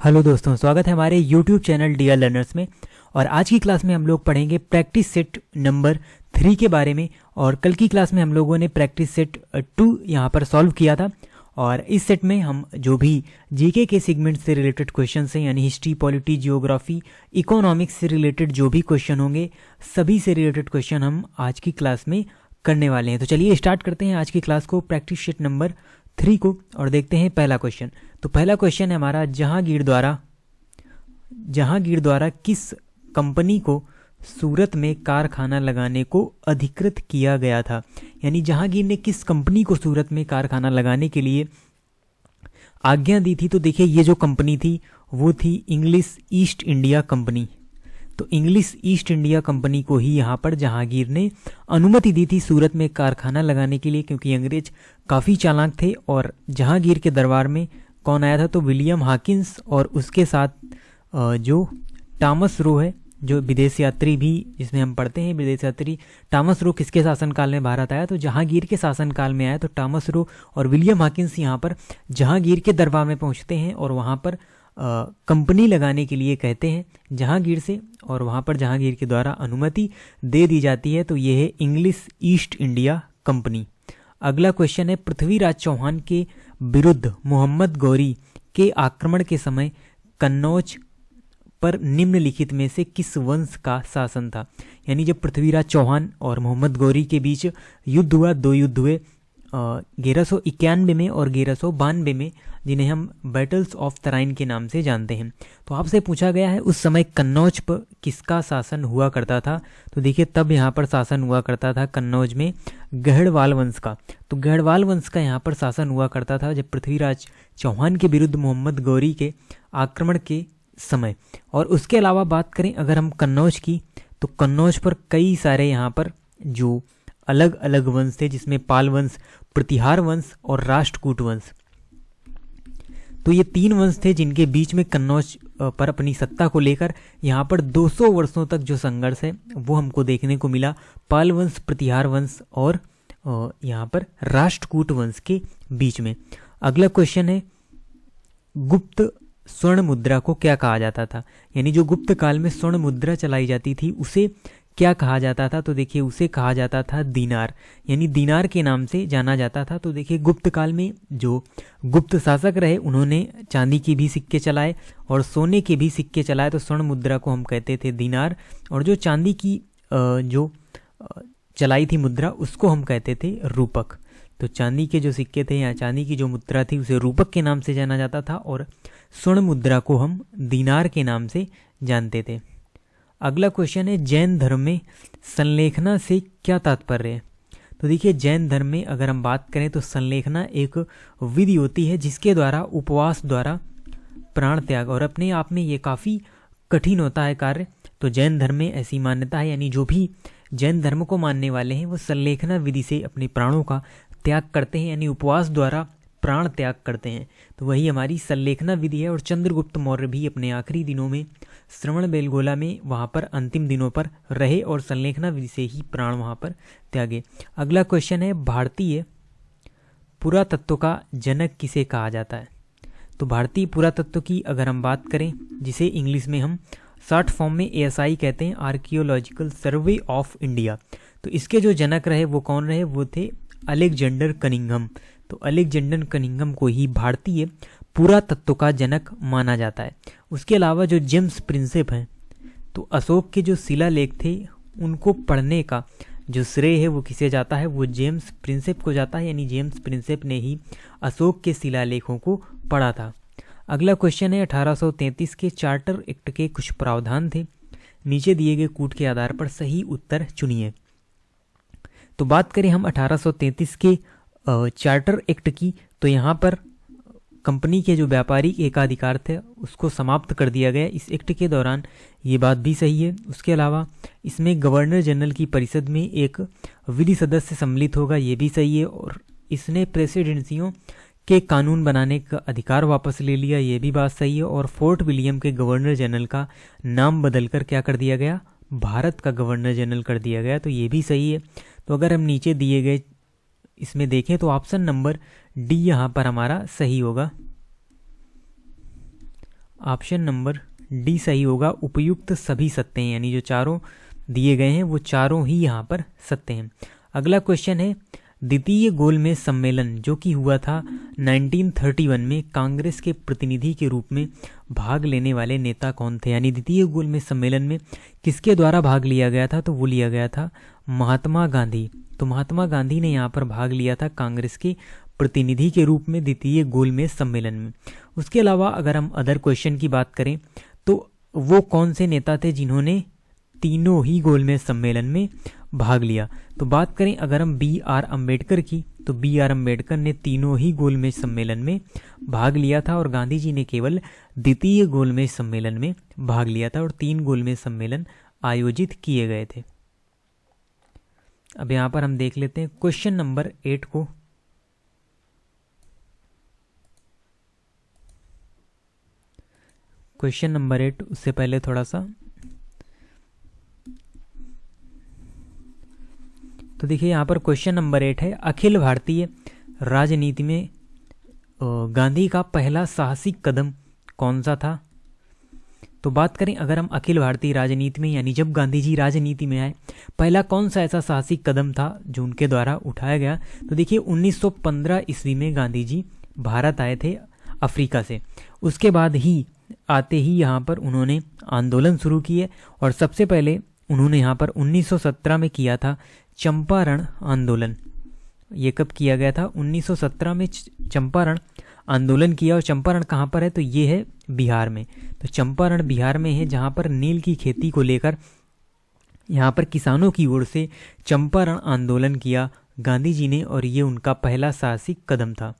Hello दोस्तों, स्वागत है हमारे YouTube चैनल डियर लर्नर्स में। और आज की क्लास में हम लोग पढ़ेंगे प्रैक्टिस सेट नंबर 3 के बारे में। और कल की क्लास में हम लोगों ने प्रैक्टिस सेट 2 यहाँ पर सॉल्व किया था। और इस सेट में हम जो भी जीके के सेगमेंट से रिलेटेड क्वेश्चन हैं, यानी हिस्ट्री, पॉलिटी, जियोग्राफी, इकोनॉमिक्स से रिलेटेड जो भी क्वेश्चन होंगे, सभी से रिलेटेड क्वेश्चन हम आज की क्लास में करने वाले हैं। तो चलिए स्टार्ट करते हैं आज की क्लास को, प्रैक्टिस सेट नंबर 3 को, और देखते हैं पहला क्वेश्चन। तो पहला क्वेश्चन है हमारा, जहांगीर द्वारा किस कंपनी को सूरत में कारखाना लगाने को अधिकृत किया गया था। यानी जहांगीर ने किस कंपनी को सूरत में कारखाना लगाने के लिए आज्ञा दी थी। तो देखिए, ये जो कंपनी थी वो थी इंग्लिश ईस्ट इंडिया कंपनी। तो इंग्लिश ईस्ट इंडिया कंपनी को ही यहाँ पर जहांगीर ने अनुमति दी थी सूरत में कारखाना लगाने के लिए, क्योंकि अंग्रेज काफ़ी चालाक थे। और जहांगीर के दरबार में कौन आया था, तो विलियम हॉकिंस, और उसके साथ जो टॉमस रो है, जो विदेश यात्री भी जिसमें हम पढ़ते हैं विदेश यात्री। टॉमस रो किसके शासनकाल में भारत आया, तो जहांगीर के शासनकाल में आया। तो टॉमस रो और विलियम हॉकिंस यहाँ पर जहांगीर के दरबार में पहुँचते हैं और वहाँ पर कंपनी लगाने के लिए कहते हैं जहांगीर से, और वहाँ पर जहांगीर के द्वारा अनुमति दे दी जाती है। तो ये है इंग्लिश ईस्ट इंडिया कंपनी। अगला क्वेश्चन है, पृथ्वीराज चौहान के विरुद्ध मोहम्मद गौरी के आक्रमण के समय कन्नौज पर निम्नलिखित में से किस वंश का शासन था। यानी जब पृथ्वीराज चौहान और मोहम्मद गौरी के बीच युद्ध हुआ, 2 युद्ध हुए 1191 में और 1192 में, जिन्हें हम बैटल्स ऑफ तराइन के नाम से जानते हैं। तो आपसे पूछा गया है उस समय कन्नौज पर किसका शासन हुआ करता था। तो देखिए, तब यहाँ पर शासन हुआ करता था कन्नौज में गढ़वाल वंश का। तो गढ़वाल वंश का यहाँ पर शासन हुआ करता था जब पृथ्वीराज चौहान के विरुद्ध मोहम्मद गौरी के आक्रमण के समय। और उसके अलावा बात करें अगर हम कन्नौज की, तो कन्नौज पर कई सारे यहाँ पर जो अलग अलग वंश थे, जिसमें पाल वंश, प्रतिहार वंश और राष्ट्रकूट वंश। तो ये 3 वंश थे जिनके बीच में कन्नौज पर अपनी सत्ता को लेकर यहाँ पर 200 वर्षों तक जो संघर्ष है वो हमको देखने को मिला, पाल वंश, प्रतिहार वंश और यहाँ पर राष्ट्रकूट वंश के बीच में। अगला क्वेश्चन है, गुप्त स्वर्ण मुद्रा को क्या कहा जाता था। यानी जो गुप्त काल में स्वर्ण मुद्रा चलाई जाती थी उसे क्या कहा जाता था। तो देखिए, उसे कहा जाता था दीनार, यानी दीनार के नाम से जाना जाता था। तो देखिए, गुप्त काल में जो गुप्त शासक रहे उन्होंने चांदी के भी सिक्के चलाए और सोने के भी सिक्के चलाए। तो स्वर्ण मुद्रा को हम कहते थे दीनार, और जो चांदी की जो चलाई थी मुद्रा उसको हम कहते थे रूपक। तो चांदी के जो सिक्के थे या चांदी की जो मुद्रा थी उसे रूपक के नाम से जाना जाता था, और स्वर्ण मुद्रा को हम दीनार के नाम से जानते थे। अगला क्वेश्चन है, जैन धर्म में संलेखना से क्या तात्पर्य है। तो देखिए, जैन धर्म में अगर हम बात करें तो संलेखना एक विधि होती है जिसके द्वारा उपवास द्वारा प्राण त्याग, और अपने आप में ये काफ़ी कठिन होता है कार्य। तो जैन धर्म में ऐसी मान्यता है, यानी जो भी जैन धर्म को मानने वाले हैं वो संलेखना विधि से अपने प्राणों का त्याग करते हैं, यानी उपवास द्वारा प्राण त्याग करते हैं। तो वही हमारी संलेखना विधि है। और चंद्रगुप्त मौर्य भी अपने आखिरी दिनों में श्रवण बेलगोला में वहाँ पर अंतिम दिनों पर रहे और संलेखना विधि से ही प्राण वहाँ पर त्यागे। अगला क्वेश्चन है, भारतीय पुरातत्व का जनक किसे कहा जाता है। तो भारतीय पुरातत्व की अगर हम बात करें, जिसे इंग्लिश में हम शॉर्ट फॉर्म में ASI कहते हैं, आर्कियोलॉजिकल सर्वे ऑफ इंडिया। तो इसके जो जनक रहे वो कौन रहे, वो थे अलेक्जेंडर कनिंघम। तो अलेक्जेंडर कनिंघम को ही भारतीय पुरातत्व का जनक माना जाता है। उसके अलावा जो जेम्स प्रिंसेप हैं, तो अशोक के जो शिलालेख थे उनको पढ़ने का जो श्रेय है वो किसे जाता है, वो जेम्स प्रिंसेप को जाता है। यानी जेम्स प्रिंसेप ने ही अशोक के शिलालेखों को पढ़ा था। अगला क्वेश्चन है, 1833 के चार्टर एक्ट के कुछ प्रावधान थे, नीचे दिए गए कूट के आधार पर सही उत्तर चुनिए। तो बात करें हम 1833 के चार्टर एक्ट की, तो यहाँ पर कंपनी के जो व्यापारिक एकाधिकार थे उसको समाप्त कर दिया गया इस एक्ट के दौरान, ये बात भी सही है। उसके अलावा इसमें गवर्नर जनरल की परिषद में एक विधि सदस्य सम्मिलित होगा, ये भी सही है। और इसने प्रेसिडेंसियों के कानून बनाने का अधिकार वापस ले लिया, ये भी बात सही है। और फोर्ट विलियम के गवर्नर जनरल का नाम बदलकर क्या कर दिया गया, भारत का गवर्नर जनरल कर दिया गया, तो ये भी सही है। तो अगर हम नीचे दिए गए इसमें देखें तो ऑप्शन नंबर डी यहाँ पर हमारा सही होगा। ऑप्शन नंबर डी सही होगा, उपयुक्त सभी सत्य हैं, यानी जो चारों दिए गए हैं वो चारों ही यहाँ पर सत्य हैं। अगला क्वेश्चन है, द्वितीय गोलमेज सम्मेलन जो कि हुआ था 1931 में, कांग्रेस के प्रतिनिधि के रूप में भाग लेने वाले नेता कौन थे? यानी द्वितीय गोलमेज सम्मेलन में किसके द्वारा भाग लिया गया था? तो वो लिया गया था महात्मा गांधी। तो महात्मा गांधी ने यहाँ पर भाग लिया था कांग्रेस के प्रतिनिधि के रूप में द्वितीय गोलमेज सम्मेलन में। उसके अलावा अगर हम अदर क्वेश्चन की बात करें तो वो कौन से नेता थे जिन्होंने तीनों ही गोलमेज सम्मेलन में भाग लिया? तो बात करें अगर हम B.R. अम्बेडकर की, तो B.R. अम्बेडकर ने तीनों ही गोलमेज सम्मेलन में भाग लिया था और गांधी जी ने केवल द्वितीय गोलमेज सम्मेलन में भाग लिया था और 3 गोलमेज सम्मेलन आयोजित किए गए थे। अब यहाँ पर हम देख लेते हैं क्वेश्चन नंबर 8 को। क्वेश्चन नंबर 8, उससे पहले थोड़ा सा तो देखिए यहाँ पर क्वेश्चन नंबर 8 है, अखिल भारतीय राजनीति में गांधी का पहला साहसिक कदम कौन सा था? तो बात करें अगर हम अखिल भारतीय राजनीति में, यानी जब गांधी जी राजनीति में आए, पहला कौन सा ऐसा साहसिक कदम था जो उनके द्वारा उठाया गया? तो देखिए 1915 ईस्वी में गांधी जी भारत आए थे अफ्रीका से। उसके बाद ही आते ही यहाँ पर उन्होंने आंदोलन शुरू किए और सबसे पहले उन्होंने यहाँ पर 1917 में किया था चंपारण आंदोलन। ये कब किया गया था? 1917 में चंपारण आंदोलन किया। और चंपारण कहाँ पर है? तो ये है बिहार में। तो चंपारण बिहार में है, जहाँ पर नील की खेती को लेकर यहाँ पर किसानों की ओर से चंपारण आंदोलन किया गांधी जी ने और ये उनका पहला साहसिक कदम था।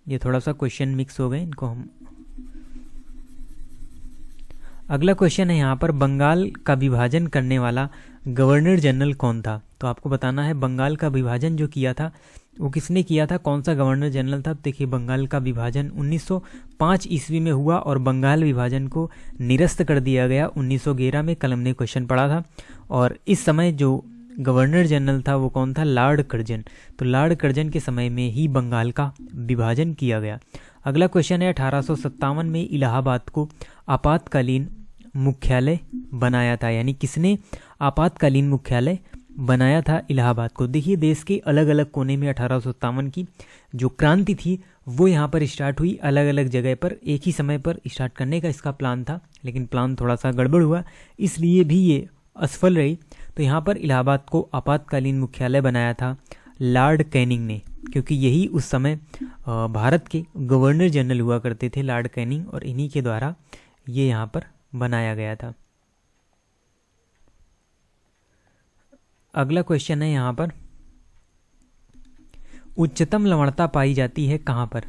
ये थोड़ा सा क्वेश्चन मिक्स हो गए, इनको हम अगला क्वेश्चन है यहाँ पर, बंगाल का विभाजन करने वाला गवर्नर जनरल कौन था? तो आपको बताना है बंगाल का विभाजन जो किया था वो किसने किया था, कौन सा गवर्नर जनरल था? देखिए बंगाल का विभाजन 1905 ईस्वी में हुआ और बंगाल विभाजन को निरस्त कर दिया गया 1911 में। कलम ने क्वेश्चन पढ़ा था और इस समय जो गवर्नर जनरल था वो कौन था? Lord Curzon. तो लॉर्ड कर्जन के समय में ही बंगाल का विभाजन किया गया। अगला क्वेश्चन है, 1857 में इलाहाबाद को आपातकालीन मुख्यालय बनाया था, यानी किसने आपातकालीन मुख्यालय बनाया था इलाहाबाद को? देखिए देश के अलग अलग कोने में 1857 की जो क्रांति थी वो यहाँ पर स्टार्ट हुई, अलग अलग जगह पर एक ही समय पर स्टार्ट करने का इसका प्लान था, लेकिन प्लान थोड़ा सा गड़बड़ हुआ, इसलिए भी ये असफल रही। तो यहाँ पर इलाहाबाद को आपातकालीन मुख्यालय बनाया था लॉर्ड कैनिंग ने, क्योंकि यही उस समय भारत के गवर्नर जनरल हुआ करते थे लॉर्ड कैनिंग, और इन्हीं के द्वारा ये यहाँ पर बनाया गया था। अगला क्वेश्चन है यहाँ पर, उच्चतम लवणता पाई जाती है कहाँ पर?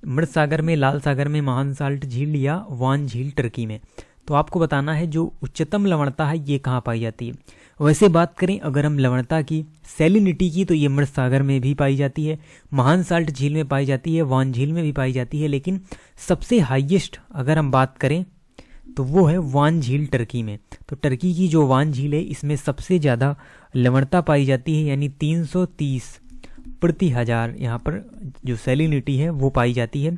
मृत सागर में, लाल सागर में, महान साल्ट झील या वान झील टर्की में? तो आपको बताना है जो उच्चतम लवणता है ये कहाँ पाई जाती है। वैसे बात करें अगर हम लवणता की, सैलिनिटी की, तो ये मृत सागर में भी पाई जाती है, महान साल्ट झील में पाई जाती है, वान झील में भी पाई जाती है, लेकिन सबसे हाईएस्ट अगर हम बात करें तो वो है वान झील टर्की में। तो टर्की की जो वान झील है इसमें सबसे ज़्यादा लवणता पाई जाती है, यानी 330 प्रति हजार यहाँ पर जो सैलिनिटी है वो पाई जाती है।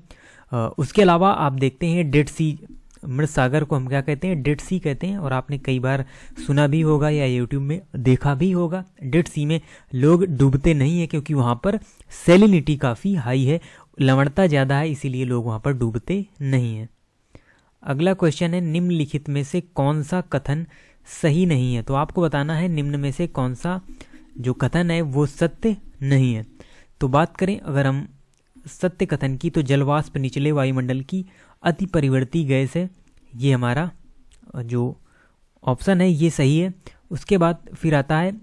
उसके अलावा आप देखते हैं डेड सी, मृत सागर को हम क्या कहते हैं? डेड सी कहते हैं, और आपने कई बार सुना भी होगा या यूट्यूब में देखा भी होगा, डेड सी में लोग डूबते नहीं है क्योंकि वहाँ पर सैलिनिटी काफ़ी हाई है, लवणता ज़्यादा है, इसीलिए लोग वहाँ पर डूबते नहीं हैं। अगला क्वेश्चन है, निम्नलिखित में से कौन सा कथन सही नहीं है? तो आपको बताना है निम्न में से कौन सा जो कथन है वो सत्य नहीं है। तो बात करें अगर हम सत्य कथन की, तो जलवाष्प निचले वायुमंडल की अति परिवर्ती गैस है, ये हमारा जो ऑप्शन है ये सही है। उसके बाद फिर आता है,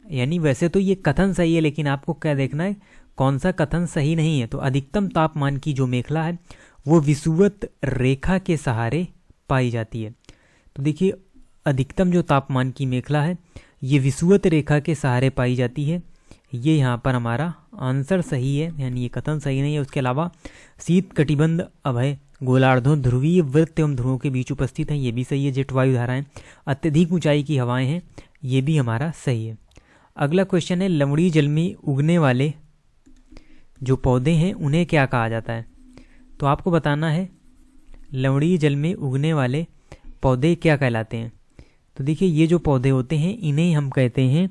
यानी वैसे तो ये कथन सही है लेकिन आपको क्या देखना है कौन सा कथन सही नहीं है। तो अधिकतम तापमान की जो मेखला है वो विषुवत रेखा के सहारे पाई जाती है। तो देखिए अधिकतम जो तापमान की मेखला है ये विषुवत रेखा के सहारे पाई जाती है, ये यहाँ पर हमारा आंसर सही है, यानी ये कथन सही नहीं है। उसके अलावा शीत कटिबंध अभय गोलार्धों ध्रुवीय वृत्त एवं ध्रुवों के बीच उपस्थित हैं, ये भी सही है। जेट वायु धाराएं, अत्यधिक ऊंचाई की हवाएं हैं, ये भी हमारा सही है। अगला क्वेश्चन है, लवणीय जल में उगने वाले जो पौधे हैं उन्हें क्या कहा जाता है? तो आपको बताना है लवणीय जल में उगने वाले पौधे क्या कहलाते हैं। तो देखिए ये जो पौधे होते हैं इन्हें हम कहते हैं,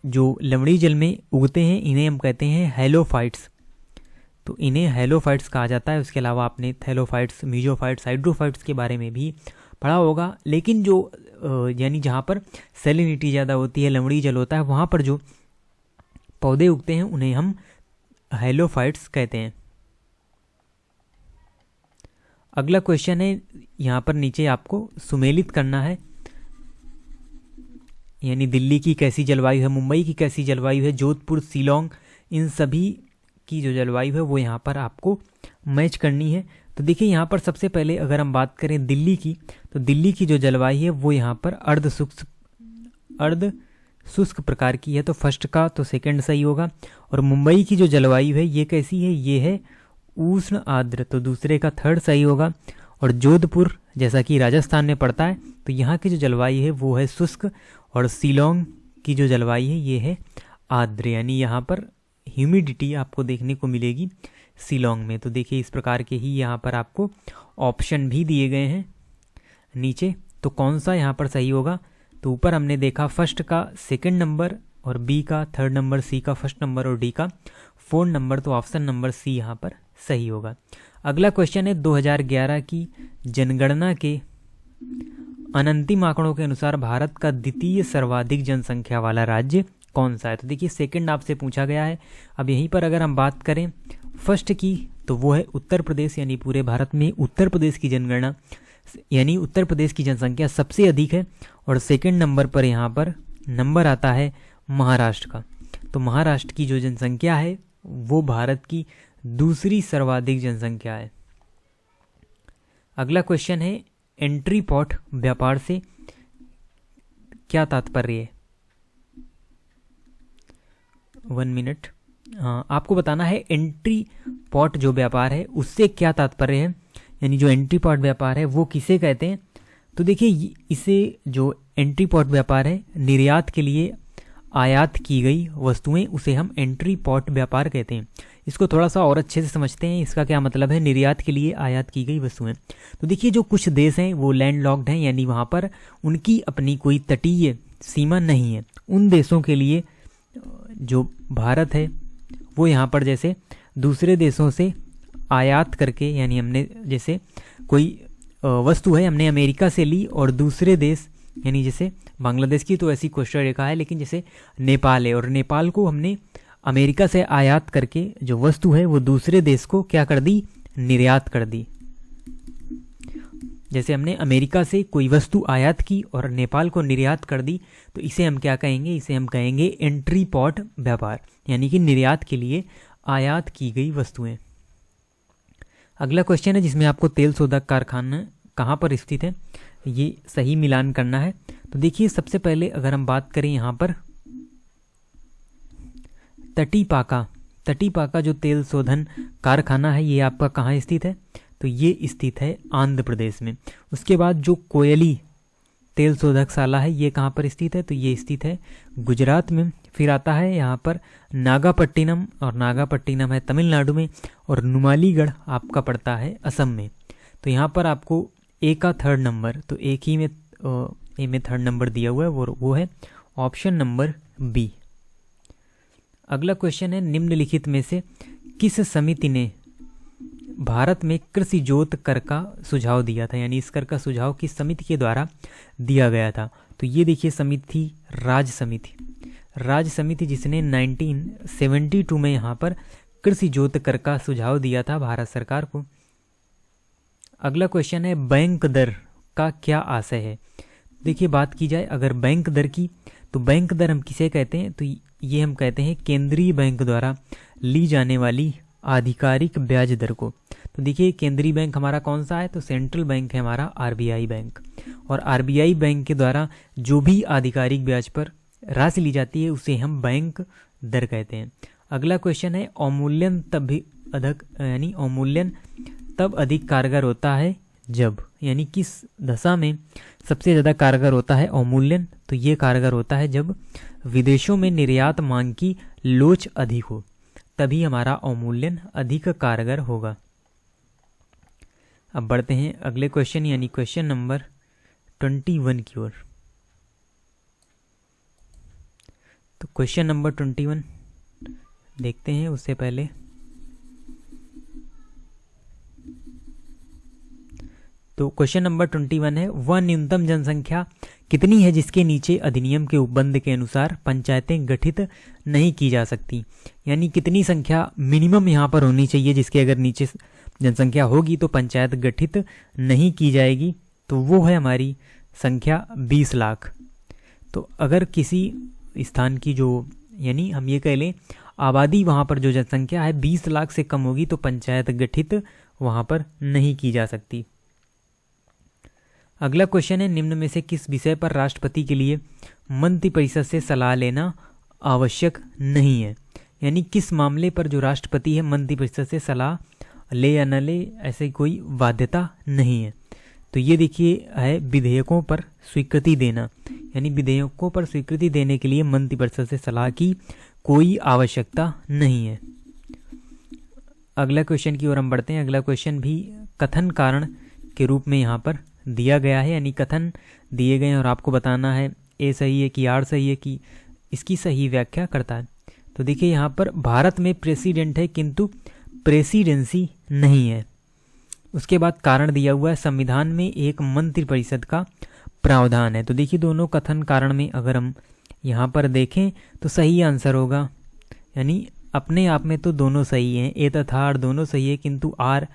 जो लवणीय जल में उगते हैं इन्हें हम कहते हैं हेलोफाइट्स। तो इन्हें हेलोफाइट्स कहा जाता है। उसके अलावा आपने थैलोफाइट्स, मीजोफाइट्स, हाइड्रोफाइट्स के बारे में भी पढ़ा होगा। लेकिन जो यानी जहाँ पर सैलिनिटी ज़्यादा होती है, लवणीय जल होता है, वहाँ पर जो पौधे उगते हैं उन्हें हम हेलोफाइट्स कहते हैं। अगला क्वेश्चन है, यहाँ पर नीचे आपको सुमेलित करना है, यानी दिल्ली की कैसी जलवायु है, मुंबई की कैसी जलवायु है, जोधपुर, शिलोंग, इन सभी की जो जलवायु है वो यहाँ पर आपको मैच करनी है। तो देखिए यहाँ पर सबसे पहले अगर हम बात करें दिल्ली की, तो दिल्ली की जो जलवायु है वो यहाँ पर अर्ध शुष्क प्रकार की है। तो फर्स्ट का तो सेकंड सही होगा। और मुंबई की जो जलवायु है ये कैसी है, ये है उष्ण आर्द्र, तो दूसरे का थर्ड सही होगा। और जोधपुर जैसा कि राजस्थान में पड़ता है, तो यहाँ की जो जलवायु है वो है शुष्क। और शिलोंग की जो जलवायु है ये है आर्द्र, यानी यहाँ पर ह्यूमिडिटी आपको देखने को मिलेगी शिलोंग में। तो देखिए इस प्रकार के ही यहाँ पर आपको ऑप्शन भी दिए गए हैं नीचे। तो कौन सा यहाँ पर सही होगा, तो ऊपर हमने देखा फर्स्ट का सेकंड नंबर, और बी का थर्ड नंबर, सी का फर्स्ट नंबर और डी का फोर्थ नंबर। तो ऑप्शन नंबर सी यहाँ पर सही होगा। अगला क्वेश्चन है 2011 की जनगणना के अनंतिम आंकड़ों के अनुसार भारत का द्वितीय सर्वाधिक जनसंख्या वाला राज्य कौन सा है। तो देखिए सेकंड आपसे पूछा गया है। अब यहीं पर अगर हम बात करें फर्स्ट की, तो वो है उत्तर प्रदेश, यानी पूरे भारत में उत्तर प्रदेश की जनगणना, यानी उत्तर प्रदेश की जनसंख्या सबसे अधिक है। और सेकंड नंबर पर यहाँ पर नंबर आता है महाराष्ट्र का। तो महाराष्ट्र की जो जनसंख्या है वो भारत की दूसरी सर्वाधिक जनसंख्या है। अगला क्वेश्चन है एंट्री पॉट व्यापार से क्या तात्पर्य है। 1 मिनट। आपको बताना है एंट्री पॉट जो व्यापार है उससे क्या तात्पर्य है, यानी जो एंट्री पॉट व्यापार है वो किसे कहते हैं। तो देखिए इसे जो एंट्री पॉट व्यापार है, निर्यात के लिए आयात की गई वस्तुएं, उसे हम एंट्री पॉट व्यापार कहते हैं। इसको थोड़ा सा और अच्छे से समझते हैं, इसका क्या मतलब है, निर्यात के लिए आयात की गई वस्तुएं। तो देखिए जो कुछ देश हैं वो लैंडलॉक्ड हैं, यानी वहाँ पर उनकी अपनी कोई तटीय सीमा नहीं है। उन देशों के लिए जो भारत है वो यहाँ पर जैसे दूसरे देशों से आयात करके, यानी हमने जैसे कोई वस्तु है हमने अमेरिका से ली और दूसरे देश, यानी जैसे बांग्लादेश की तो ऐसी कोस्टल रेखा है, लेकिन जैसे नेपाल है और नेपाल को हमने अमेरिका से आयात करके जो वस्तु है वो दूसरे देश को क्या कर दी, निर्यात कर दी। जैसे हमने अमेरिका से कोई वस्तु आयात की और नेपाल को निर्यात कर दी, तो इसे हम क्या कहेंगे, इसे हम कहेंगे एंट्री पॉट व्यापार, यानी कि निर्यात के लिए आयात की गई वस्तुएं। अगला क्वेश्चन है जिसमें आपको तेल शोधक कारखाना कहाँ पर स्थित है ये सही मिलान करना है। तो देखिए सबसे पहले अगर हम बात करें यहाँ पर तटीपाका जो तेल शोधन कारखाना है ये आपका कहाँ स्थित है, तो ये स्थित है आंध्र प्रदेश में। उसके बाद जो कोयली तेल शोधकशाला है ये कहाँ पर स्थित है, तो ये स्थित है गुजरात में। फिर आता है यहाँ पर नागापट्टिनम, और नागापट्टिनम है तमिलनाडु में, और नुमालीगढ़ आपका पड़ता है असम में। तो यहाँ पर आपको ए का थर्ड नंबर, तो एक ही में ए में थर्ड नंबर दिया हुआ है, वो है ऑप्शन नंबर बी। अगला क्वेश्चन है निम्नलिखित में से किस समिति ने भारत में कृषि जोत कर का सुझाव दिया था, यानी इस कर का सुझाव किस समिति के द्वारा दिया गया था। तो ये देखिए समिति थी राज्य समिति जिसने 1972 में यहाँ पर कृषि जोत कर का सुझाव दिया था भारत सरकार को। अगला क्वेश्चन है बैंक दर का क्या आशय है। देखिए बात की जाए अगर बैंक दर की, तो बैंक दर हम किसे कहते हैं, तो ये हम कहते हैं केंद्रीय बैंक द्वारा ली जाने वाली आधिकारिक ब्याज दर को। तो देखिए केंद्रीय बैंक हमारा कौन सा है, तो सेंट्रल बैंक है हमारा आरबीआई बैंक, और आरबीआई बैंक के द्वारा जो भी आधिकारिक ब्याज पर राशि ली जाती है उसे हम बैंक दर कहते हैं। अगला क्वेश्चन है अवमूल्यन तब अधिक कारगर होता है जब, यानी किस दशा में सबसे ज़्यादा कारगर होता है अवमूल्यन, तो ये कारगर होता है जब विदेशों में निर्यात मांग की लोच अधिक हो, तभी हमारा अवमूल्यन अधिक कारगर होगा। अब बढ़ते हैं अगले क्वेश्चन यानी क्वेश्चन नंबर 21 की ओर। तो क्वेश्चन नंबर 21 देखते हैं। उससे पहले तो क्वेश्चन नंबर 21 है, वह न्यूनतम जनसंख्या कितनी है जिसके नीचे अधिनियम के उपबंध के अनुसार पंचायतें गठित नहीं की जा सकती। यानी कितनी संख्या मिनिमम यहाँ पर होनी चाहिए जिसके अगर नीचे जनसंख्या होगी तो पंचायत गठित नहीं की जाएगी। तो वो है हमारी संख्या 20 लाख। तो अगर किसी स्थान की जो यानी हम ये कह लें आबादी वहाँ पर जो जनसंख्या है 20 लाख से कम होगी तो पंचायत गठित वहाँ पर नहीं की जा सकती। अगला क्वेश्चन है, निम्न में से किस विषय पर राष्ट्रपति के लिए मंत्रिपरिषद से सलाह लेना आवश्यक नहीं है। यानी किस मामले पर जो राष्ट्रपति है मंत्रिपरिषद से सलाह ले या न ले ऐसे कोई बाध्यता नहीं है। तो ये देखिए है विधेयकों पर स्वीकृति देना। यानी विधेयकों पर स्वीकृति देने के लिए मंत्रिपरिषद से सलाह की कोई आवश्यकता नहीं है। अगला क्वेश्चन की ओर हम बढ़ते हैं। अगला क्वेश्चन भी कथन कारण के रूप में यहाँ पर दिया गया है। यानी कथन दिए गए हैं और आपको बताना है ए सही है कि आर सही है कि इसकी सही व्याख्या करता है। तो देखिए यहाँ पर भारत में प्रेसिडेंट है किंतु प्रेसिडेंसी नहीं है। उसके बाद कारण दिया हुआ है संविधान में एक मंत्रिपरिषद का प्रावधान है। तो देखिए दोनों कथन कारण में अगर हम यहाँ पर देखें तो सही आंसर होगा। यानी अपने आप में तो दोनों सही हैं, ए तथा आर दोनों सही है, किंतु आर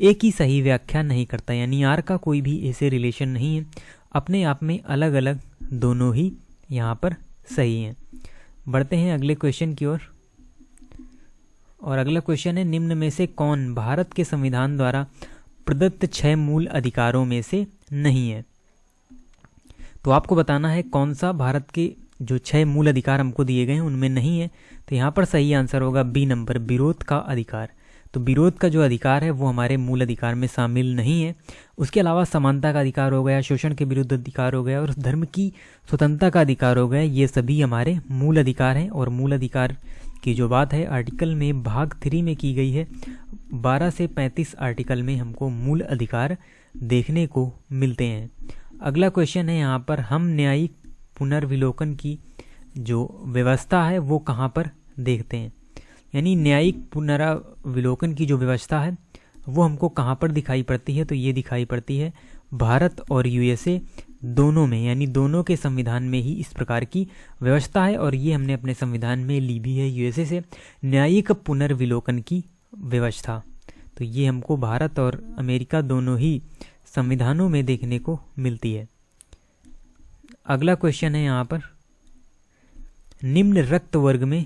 एक ही सही व्याख्या नहीं करता। यानी आर का कोई भी ऐसे रिलेशन नहीं है, अपने आप में अलग अलग दोनों ही यहाँ पर सही हैं। बढ़ते हैं अगले क्वेश्चन की ओर। और अगला क्वेश्चन है, निम्न में से कौन भारत के संविधान द्वारा प्रदत्त 6 मूल अधिकारों में से नहीं है। तो आपको बताना है कौन सा भारत के जो 6 मूल अधिकार हमको दिए गए हैं उनमें नहीं है। तो यहाँ पर सही आंसर होगा बी नंबर, विरोध का अधिकार। तो विरोध का जो अधिकार है वो हमारे मूल अधिकार में शामिल नहीं है। उसके अलावा समानता का अधिकार हो गया, शोषण के विरुद्ध अधिकार हो गया और धर्म की स्वतंत्रता का अधिकार हो गया। ये सभी हमारे मूल अधिकार हैं। और मूल अधिकार की जो बात है आर्टिकल में भाग 3 में की गई है। 12 से 35 आर्टिकल में हमको मूल अधिकार देखने को मिलते हैं। अगला क्वेश्चन है यहाँ पर, हम न्यायिक पुनर्विलोकन की जो व्यवस्था है वो कहाँ पर देखते हैं। यानी न्यायिक पुनर्विलोकन की जो व्यवस्था है वो हमको कहाँ पर दिखाई पड़ती है। तो ये दिखाई पड़ती है भारत और यूएसए दोनों में। यानी दोनों के संविधान में ही इस प्रकार की व्यवस्था है और ये हमने अपने संविधान में ली भी है यूएसए से, न्यायिक पुनर्विलोकन की व्यवस्था। तो ये हमको भारत और अमेरिका दोनों ही संविधानों में देखने को मिलती है। अगला क्वेश्चन है यहाँ पर, निम्न रक्त वर्ग में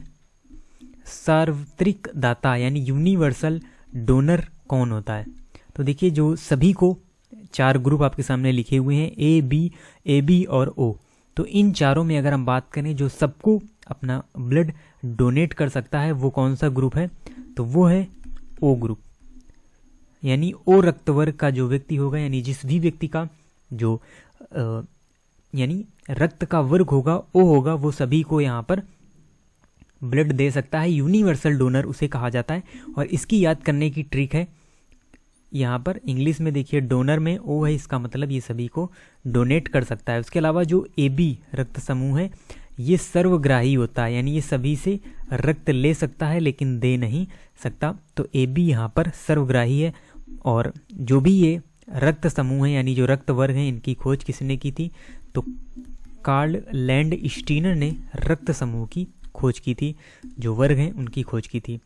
सार्वत्रिक दाता यानी यूनिवर्सल डोनर कौन होता है। तो देखिए जो सभी को 4 ग्रुप आपके सामने लिखे हुए हैं, ए बी और ओ। तो इन चारों में अगर हम बात करें जो सबको अपना ब्लड डोनेट कर सकता है वो कौन सा ग्रुप है, तो वो है ओ ग्रुप। यानी ओ रक्त वर्ग का जो व्यक्ति होगा, यानी जिस भी व्यक्ति का जो यानी रक्त का वर्ग होगा ओ होगा, वो सभी को यहाँ पर ब्लड दे सकता है। यूनिवर्सल डोनर उसे कहा जाता है। और इसकी याद करने की ट्रिक है यहाँ पर, इंग्लिश में देखिए डोनर में ओ है, इसका मतलब ये सभी को डोनेट कर सकता है। उसके अलावा जो ए बी रक्त समूह है ये सर्वग्राही होता है, यानी ये सभी से रक्त ले सकता है लेकिन दे नहीं सकता। तो ए बी यहाँ पर सर्वग्राही है। और जो भी ये रक्त समूह है यानी जो रक्त वर्ग है इनकी खोज किसने की थी, तो कार्ल लैंड स्टीनर ने रक्त समूह की खोज की थी, जो वर्ग हैं उनकी खोज की थी।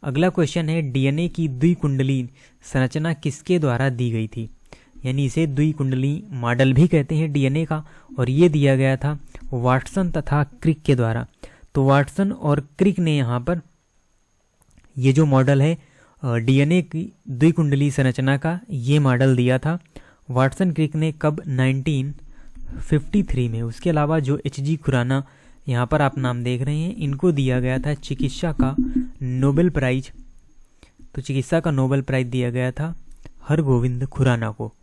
अगला क्वेश्चन है, डीएनए की द्विकुंडली संरचना किसके द्वारा दी गई थी। यानी इसे द्विकुंडली मॉडल भी कहते हैं डीएनए का, और ये दिया गया था वाटसन तथा क्रिक के द्वारा। तो वाटसन और क्रिक ने यहाँ पर ये जो मॉडल है डीएनए की द्विकुंडली संरचना का ये मॉडल दिया था वाटसन क्रिक ने कब, 1953 में। उसके अलावा जो एच.जी. खुराना यहाँ पर आप नाम देख रहे हैं, इनको दिया गया था चिकित्सा का नोबेल प्राइज। तो चिकित्सा का नोबेल प्राइज दिया गया था हरगोविंद खुराना को।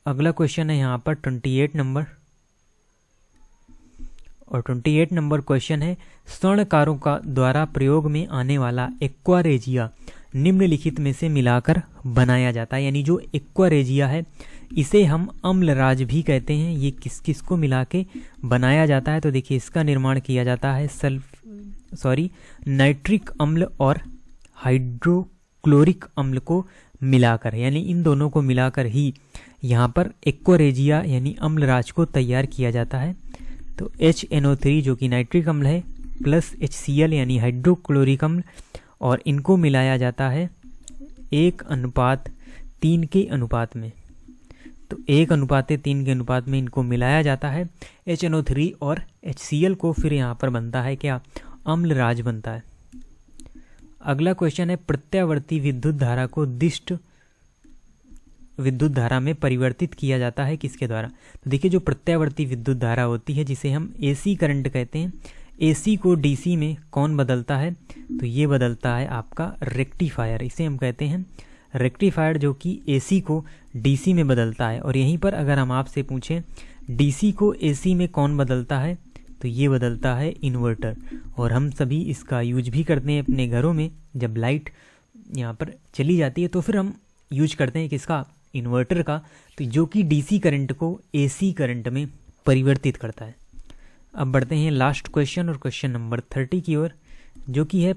अगला क्वेश्चन है यहाँ पर 28 नंबर, और 28 नंबर क्वेश्चन है, स्वर्णकारों का द्वारा प्रयोग में आने वाला एक्वारेजिया निम्नलिखित में से मिलाकर बनाया जाता है। यानी जो एक्वा रेजिया है इसे हम अम्लराज भी कहते हैं। ये किस किस को मिला के बनाया जाता है? तो देखिए इसका निर्माण किया जाता है नाइट्रिक अम्ल और हाइड्रोक्लोरिक अम्ल को मिलाकर, यानी इन दोनों को मिलाकर ही यहाँ पर एक्वा रेजिया यानी अम्लराज को तैयार किया जाता है। तो HNO3 जो कि नाइट्रिक अम्ल है प्लस HCl यानी हाइड्रोक्लोरिक अम्ल, और इनको मिलाया जाता है 1:3 के अनुपात में। तो 1:3 के अनुपात में इनको मिलाया जाता है HNO3 और HCl को, फिर यहाँ पर बनता है क्या? अम्लराज बनता है। अगला क्वेश्चन है प्रत्यावर्ती विद्युत धारा को दिष्ट विद्युत धारा में परिवर्तित किया जाता है किसके द्वारा? तो देखिए जो प्रत्यावर्ती विद्युत धारा होती है जिसे हम AC करंट कहते हैं, AC को DC में कौन बदलता है? तो ये बदलता है आपका रेक्टिफायर। इसे हम कहते हैं रेक्टिफायर, जो कि AC को DC में बदलता है। और यहीं पर अगर हम आपसे पूछें DC को AC में कौन बदलता है, तो ये बदलता है इन्वर्टर। और हम सभी इसका यूज भी करते हैं अपने घरों में। जब लाइट यहाँ पर चली जाती है तो फिर हम यूज करते हैं किसका? इन्वर्टर का, तो जो कि DC करंट को AC करंट में परिवर्तित करता है। अब बढ़ते हैं लास्ट क्वेश्चन और क्वेश्चन नंबर 30 की ओर, जो कि है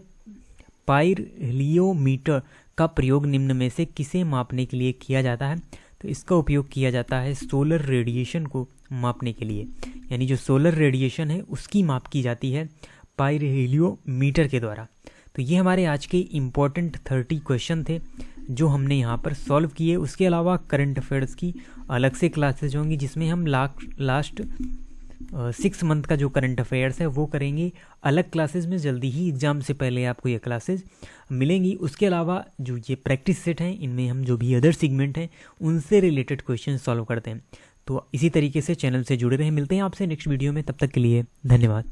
पाइरोलियोमीटर का प्रयोग निम्न में से किसे मापने के लिए किया जाता है? तो इसका उपयोग किया जाता है सोलर रेडिएशन को मापने के लिए। यानी जो सोलर रेडिएशन है उसकी माप की जाती है पाइरोलियोमीटर के द्वारा। तो ये हमारे आज के इम्पोर्टेंट 30 क्वेश्चन थे जो हमने यहाँ पर सॉल्व किए। उसके अलावा करंट अफेयर्स की अलग से क्लासेज होंगी जिसमें हम लास्ट 6 मंथ का जो करंट अफेयर्स है वो करेंगे अलग क्लासेज में। जल्दी ही एग्जाम से पहले आपको ये क्लासेज मिलेंगी। उसके अलावा जो ये प्रैक्टिस सेट हैं इनमें हम जो भी अदर सेगमेंट हैं उनसे रिलेटेड क्वेश्चन सॉल्व करते हैं। तो इसी तरीके से चैनल से जुड़े रहें। मिलते हैं आपसे नेक्स्ट वीडियो में, तब तक के लिए धन्यवाद।